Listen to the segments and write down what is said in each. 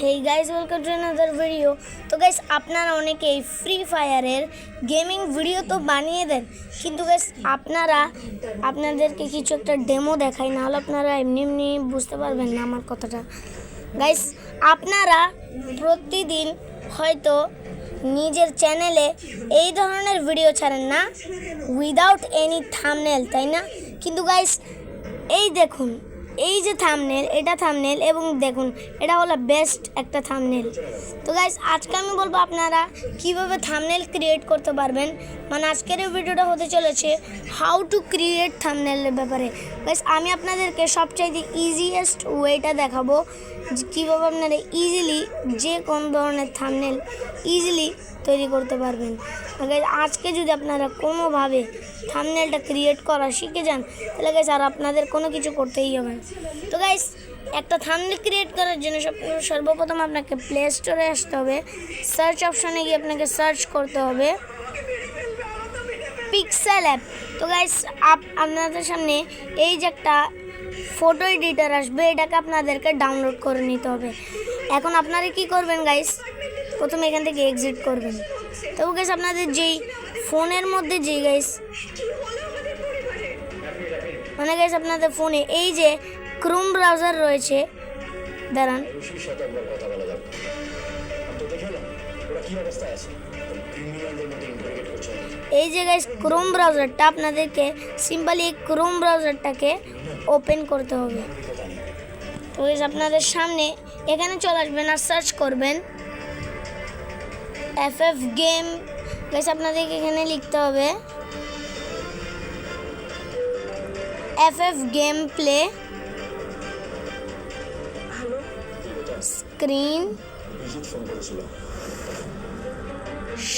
Hey guys, welcome to another video. তো guys, আপনারা অনেকেই ফ্রি ফায়ারের গেমিং ভিডিও তো বানিয়ে দেন, কিন্তু গাইস আপনাদেরকে কিছু একটা ডেমো দেখাই, নাহলে আপনারা এমনি বুঝতে পারবেন না আমার কথাটা। গাইস, আপনারা প্রতিদিন হয়তো নিজের চ্যানেলে এই ধরনের ভিডিও ছাড়েন না উইদাউট এনি থাম্বনেল, তাই না? কিন্তু গাইস, এই দেখুন, এই যে থাম্বনেল, এটা থাম্বনেল, এবং দেখুন এটা হলো বেস্ট একটা থাম্বনেল। তো গাইস, আজকে আমি বলবো আপনারা কিভাবে থাম্বনেল ক্রিয়েট করতে পারবেন। মানে আজকের এই ভিডিওটা হতে চলেছে হাউ টু ক্রিয়েট থাম্বনেলের ব্যাপারে। গাইস, আমি আপনাদেরকে সবচাইতে ইজিয়েস্ট ওয়েটা দেখাবো কীভাবে আপনারা ইজিলি যে কোন ধরনের থাম্বনেল ইজিলি তৈরি করতে পারবেন। আজকে যদি আপনারা কোনোভাবে থাম্বনেলটা ক্রিয়েট করা শিখে যান, তাহলে গাইস আর আপনাদের কোনো কিছু করতেই হবে না। তো গাইস, একটা থাম্বনেল ক্রিয়েট করার জন্য সর্বপ্রথম আপনাকে প্লে স্টোরে আসতে হবে। সার্চ অপশানে গিয়ে আপনাকে সার্চ করতে হবে পিক্সেল অ্যাপ। তো গাইস, আপনাদের সামনে এই যে একটা ফটো এডিটর আসবে, এটাকে আপনাদেরকে ডাউনলোড করে নিতে হবে। এখন আপনারা কি করবেন গাইস, প্রথমে এখান থেকে এক্সিট করবেন। তো গাইস, আপনাদের যেই ফোনের মধ্যে মানে গাইস আপনাদের ফোনে এই যে ক্রোম ব্রাউজার রয়েছে, দাঁড়ান, এই যে গাইস ক্রোম ব্রাউজারটা, আপনাদেরকে সিম্পলি এই ক্রোম ব্রাউজারটাকে ওপেন করতে হবে। তো গাইস, আপনাদের সামনে এখানে চলে আসবেন আর সার্চ করবেন FF গেম। গাইস, আপনাদেরকে এখানে লিখতে হবে FF game play screen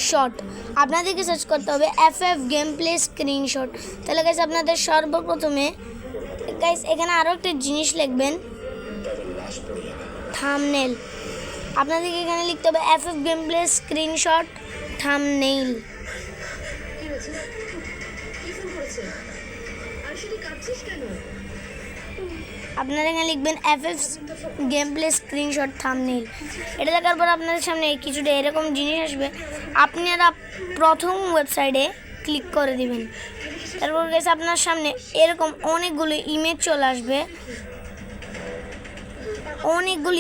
shot. আপনাদেরকে সার্চ করতে হবে FF গেম প্লে স্ক্রিনশট। তাহলে গাইস, আপনাদের সর্বপ্রথমে গাইস এখানে আরও একটা জিনিস লিখবেন, থাম্বনেল। আপনাদেরকে এখানে লিখতে হবে FF game play screenshot thumbnail. আপনারা এখানে লিখবেন FF game play screenshot thumbnail. এটা দেখার পর আপনাদের সামনে কিছুটা এরকম জিনিস আসবে। আপনারা প্রথম ওয়েবসাইটে ক্লিক করে দিবেন। তারপর গেছে আপনার সামনে এরকম অনেকগুলো ইমেজ চলে আসবে। অনেকগুলো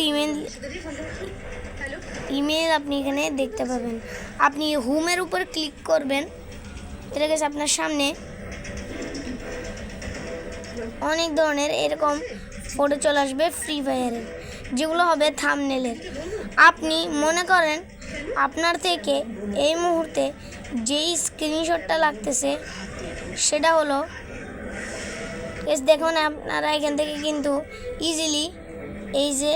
ইমেজ আপনি এখানে দেখতে পাবেন। আপনি হোমের উপর ক্লিক করবেন, এটা গেছে আপনার সামনে অনেক ধরনের এরকম ফটো চলে আসবে ফ্রি ফায়ারের, যেগুলো হবে থাম্বনেলের। আপনি মনে করেন আপনার থেকে এই মুহূর্তে যেই স্ক্রিনশটটা লাগতেছে সেটা হলো, দেখুন আপনারা এখান থেকে কিন্তু ইজিলি এই যে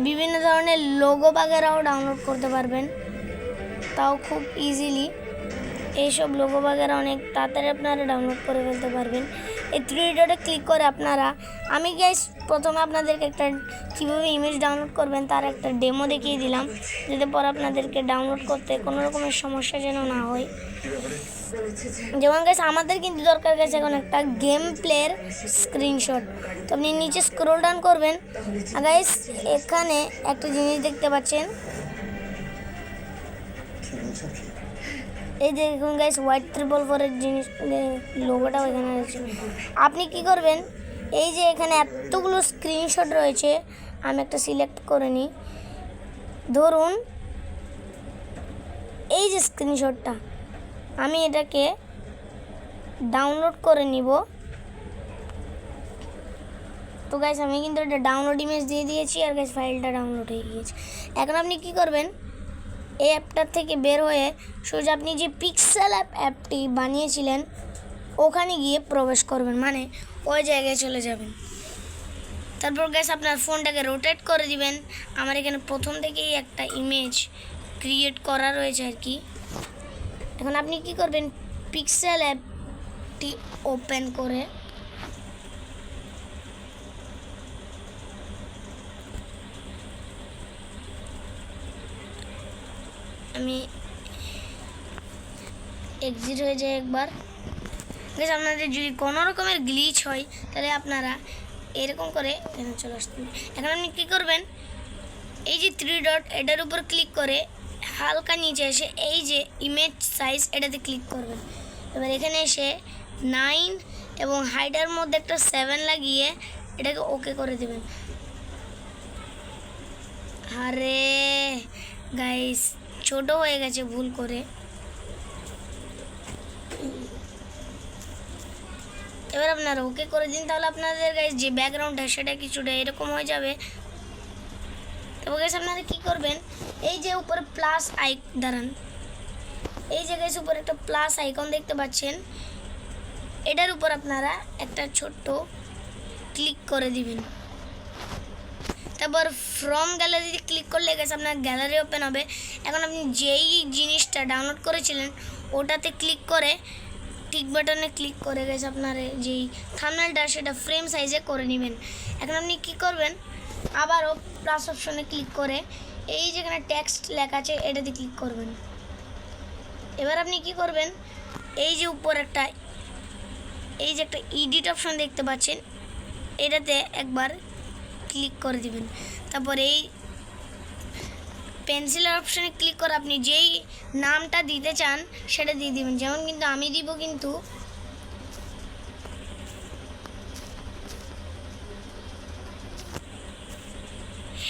বিভিন্ন ধরনের লোগো বাগেরাও ডাউনলোড করতে পারবেন, তাও খুব ইজিলি। এইসব লোগো বাগেরা অনেক তাড়াতাড়ি আপনারা ডাউনলোড করে ফেলতে পারবেন এই 3 ডটে ক্লিক করে। আমি গাইস প্রথমে আপনাদেরকে একটা কীভাবে ইমেজ ডাউনলোড করবেন তার একটা ডেমো দেখিয়ে দিলাম, যাতে পরে আপনাদেরকে ডাউনলোড করতে কোনো রকমের সমস্যা যেন না হয়। যেমন গাইস, আমাদের কিন্তু দরকার গেছে এখন একটা গেম প্লের স্ক্রিনশট। তো আপনি নিচে স্ক্রল ডাউন করবেন, গাইস এখানে একটা জিনিস দেখতে পাচ্ছেন, এই দেখুন গাইস Y444 জিনিস লোগোটাও এখানে রয়েছে। আপনি কি করবেন, এই যে এখানে এতগুলো স্ক্রিনশট রয়েছে, আমি একটা সিলেক্ট করে নিই। ধরুন এই যে স্ক্রিনশটটা, আমি এটাকে ডাউনলোড করে নিব। তো গাইস, আমি কিন্তু এটা ডাউনলোড ইমেজ দিয়ে দিয়েছি, আর গাইস ফাইলটা ডাউনলোড হয়ে গিয়েছে। এখন আপনি কি করবেন, এই অ্যাপটার থেকে বের হয়ে সোজা আপনি যে পিক্সেল অ্যাপটি বানিয়েছিলেন ওখানে গিয়ে প্রবেশ করবেন, মানে ওই জায়গায় চলে যাবেন। তারপর গাইস আপনার ফোনটাকে রোটেট করে দিবেন। আমার এখানে প্রথম থেকেই একটা ইমেজ ক্রিয়েট করা রয়েছে আর কি। এখন আপনি কি করবেন, পিক্সেল অ্যাপটি ওপেন করে আমি এক্সিট হয়ে যাই একবার। গাইস, আপনাদের যদি কোনো রকমের গ্লিচ হয় তাহলে আপনারা এরকম করে এখানে চলে আসতে হবে। এখন আপনি কী করবেন, এই যে 3 ডট এটার উপর ক্লিক করে হালকা নিচে এসে এই যে ইমেজ সাইজ এটাতে ক্লিক করবেন। এবার এখানে এসে 9 এবং হাইটের মধ্যে একটা 7 লাগিয়ে এটাকে ওকে করে দেবেন। আরে গাইস ছোট হয়ে গেছে ভুল করে। এবার আপনারা ওকে করে দিন, তাহলে আপনাদের গাইস যে ব্যাকগ্রাউন্ডটা সেটা কিছুটা এরকম হয়ে যাবে। তবে গাইস আপনারা কী করবেন, এই যে উপরে প্লাস দাঁড়ান, এই যে গাইস উপরে একটা প্লাস আইকন দেখতে পাচ্ছেন, এটার উপর আপনারা একটা ছোট্ট ক্লিক করে দিবেন। তারপর ফ্রম গ্যালারিতে ক্লিক করলে গেছে আপনার গ্যালারি ওপেন হবে। এখন আপনি যেই জিনিসটা ডাউনলোড করেছিলেন ওটাতে ক্লিক করে টিক বাটনে ক্লিক করে গেছে আপনার যেই থাম্বনেলটা সেটা ফ্রেম সাইজে করে নেবেন। এখন আপনি কি করবেন, আবারও প্লাস অপশনে ক্লিক করে এই যেখানে টেক্সট লেখা আছে এটাতে ক্লিক করবেন। এবার আপনি কি করবেন, এই যে উপর একটা এই যে একটা এডিট অপশন দেখতে পাচ্ছেন এটাতে একবার ক্লিক করে দিবেন। তারপর এই পেন্সিলের অপশানে ক্লিক করে আপনি যেই নামটা দিতে চান সেটা দিয়ে দিবেন। যেমন কিন্তু আমি দিব কিন্তু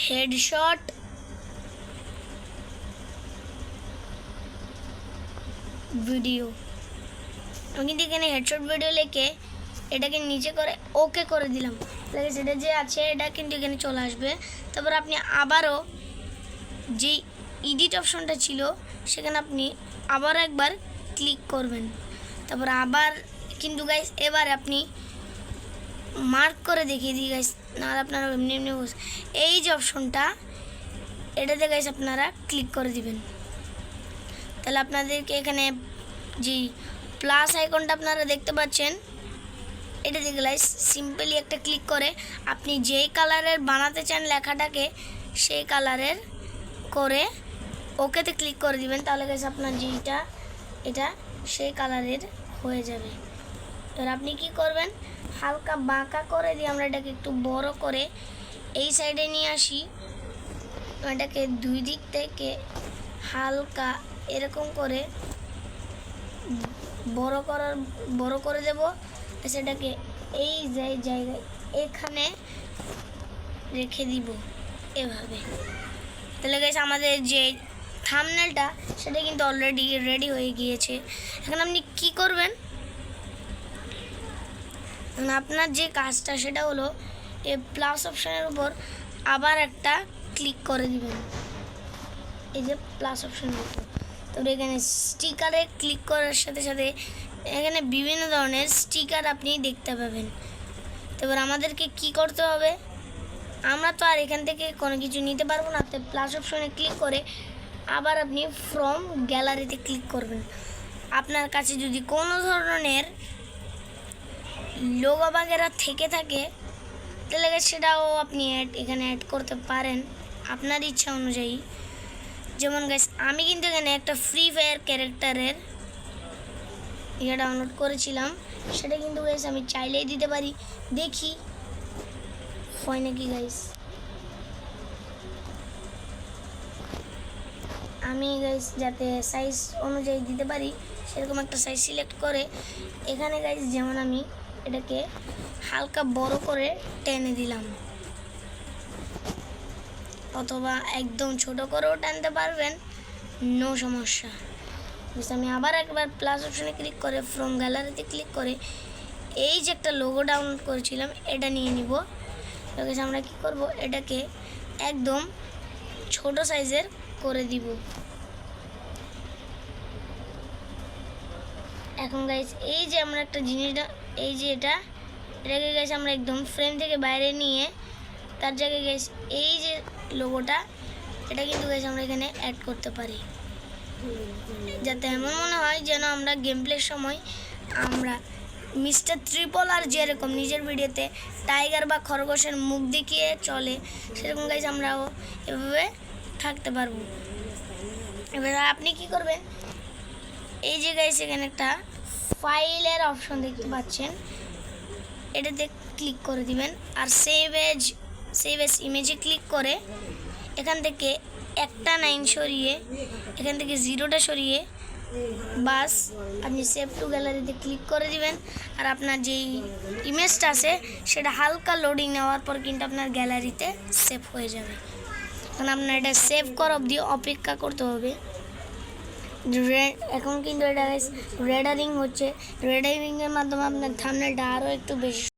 হেডশট ভিডিও। আমি কিন্তু এখানে হেডশট ভিডিও লিখে এটাকে নিচে করে ওকে করে দিলাম। তাহলে সেটা যে আছে এটা কিন্তু এখানে চলে আসবে। তারপর আপনি আবারও যেই এডিট অপশনটা ছিল সেখানে আপনি আবার একবার ক্লিক করবেন। তারপর আবার কিন্তু গাইস এবার আপনি মার্ক করে দেখিয়ে দিই গাইস, নাহলে আপনারা এমনি এমনি এই যে অপশনটা এটাতে গাইস আপনারা ক্লিক করে দিবেন। তাহলে আপনাদেরকে এখানে যেই প্লাস আইকনটা আপনারা দেখতে পাচ্ছেন এটা দেখে গাইস সিম্পলি একটা ক্লিক করে আপনি যেই কালারের বানাতে চান লেখাটাকে সেই কালারের করে ওকেতে ক্লিক করে দিবেন। তাহলে গাইস আপনার যেইটা এটা সেই কালারের হয়ে যাবে। এবার আপনি কি করবেন, হালকা বাঁকা করে দিয়ে আমরা এটাকে একটু বড় করে এই সাইডে নিয়ে আসি। এটাকে দুই দিক থেকে হালকা এরকম করে বড় করে দেব। সেটাকে এই জায়গায় এখানে রেখে দিব এভাবে। তাহলে গাইস আমাদের যে থাম্বনেলটা সেটা কিন্তু অলরেডি রেডি হয়ে গিয়েছে। এখন আপনি কি করবেন, আপনার যে কাজটা সেটা হলো এই প্লাস অপশানের উপর আবার একটা ক্লিক করে দিবেন, এই যে প্লাস অপশানের উপর। তবে এখানে স্টিকারে ক্লিক করার সাথে সাথে এখানে বিভিন্ন ধরনের স্টিকার আপনি দেখতে পাবেন। তারপর আমাদেরকে কি করতে হবে, আমরা তো আর এখান থেকে কোনো কিছু নিতে পারবো না। তাই প্লাস অপশনে ক্লিক করে আবার আপনি ফ্রম গ্যালারিতে ক্লিক করবেন। আপনার কাছে যদি কোনো ধরনের লোগো বাগেরা থেকে থাকে তাহলে সেটাও আপনি এখানে অ্যাড করতে পারেন আপনার ইচ্ছা অনুযায়ী। যেমন গাইস আমি কিন্তু এখানে একটা ফ্রি ফায়ার ক্যারেক্টারের ডাউনলোড করেছিলাম, সেটা কিন্তু গাইস আমি চাইলেই দিতে পারি, দেখি হয় নাকি গাইস। আমি গাইস যাতে সাইজ অনুযায়ী দিতে পারি সেরকম একটা সাইজ সিলেক্ট করে এখানে গাইস যেমন আমি এটাকে হালকা বড় করে টেনে দিলাম, অথবা একদম ছোট করেও টানতে পারবেন, নো সমস্যা। আমি আবার একবার প্লাস অপশনে ক্লিক করে ফ্রম গ্যালারিতে ক্লিক করে এই যে একটা লোগো ডাউনলোড করেছিলাম এটা নিয়ে নিব। আমরা কি করব, এটাকে একদম ছোট সাইজের করে দিব। এখন গাইস এই যে আমরা একটা জিনিসটা এই যে এটাকে গাইস আমরা একদম ফ্রেম থেকে বাইরে নিয়ে তার জায়গায় গাইস এই যে লোগোটা এটা কিন্তু গাইস আমরা এখানে অ্যাড করতে পারি, যাতে এমন মনে হয় যেন আমরা গেম প্লের সময় আমরা মিস্টার ট্রিপল আর যেরকম নিজের ভিডিওতে টাইগার বা খরগোশের মুখ দেখিয়ে চলে সেরকম গাইস আমরাও এভাবে থাকতে পারবো। এবার আপনি কি করবেন, এই যে গাইস এখানে একটা ফাইলের অপশন দেখতে পাচ্ছেন, এটাতে ক্লিক করে দিবেন আর সেভ এজ ইমেজে ক্লিক করে এখান থেকে একটা 9 সরিয়ে এখান থেকে 0টা সরিয়ে বাস আপনি সেভ টু গ্যালারিতে ক্লিক করে দিবেন আর আপনার যেই ইমেজটা আছে সেটা হালকা লোডিং নেওয়ার পর কিন্তু আপনার গ্যালারিতে সেভ হয়ে যাবে। কারণ আপনার এটা সেভ করা অবধি অপেক্ষা করতে হবে। এখন কিন্তু এটা রেডারিং হচ্ছে, রেডারিংয়ের মাধ্যমে আপনার থাম্বনেলটা আরও একটু বেশি